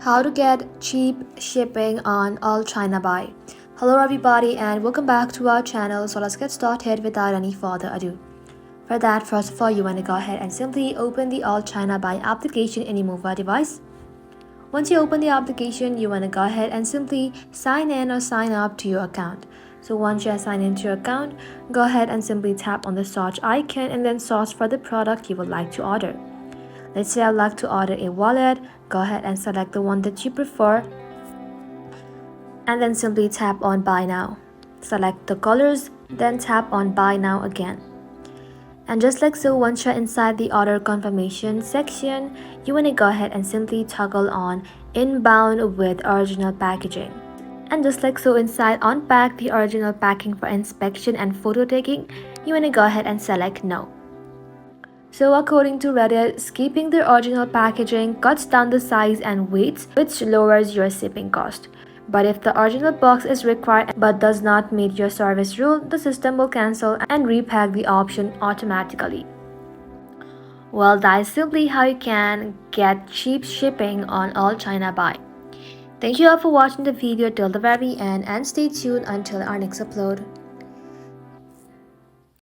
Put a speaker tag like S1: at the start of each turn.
S1: How to get cheap shipping on AllChinaBuy. Hello everybody and welcome back to our channel. So let's get started without any further ado. For that, first of all, you want to go ahead and simply open the AllChinaBuy application in your mobile device. Once you open the application, you want to go ahead and simply sign in or sign up to your account. So once you are signed into your account, go ahead and simply tap on the search icon and then search for the product you would like to order. Let's say I'd like to order a wallet. Go ahead and select the one that you prefer and then simply tap on buy now. Select the colors, then tap on buy now again. And just like so, once you're inside the order confirmation section, you want to go ahead and simply toggle on inbound with original packaging. And just like so, inside unpack the original packing for inspection and photo taking, you want to go ahead and select no. So according to Reddit, skipping the original packaging cuts down the size and weights, which lowers your shipping cost. But if the original box is required but does not meet your service rule, the system will cancel and repack the option automatically. Well, that is simply how you can get cheap shipping on AllChinaBuy. Thank you all for watching the video till the very end and stay tuned until our next upload.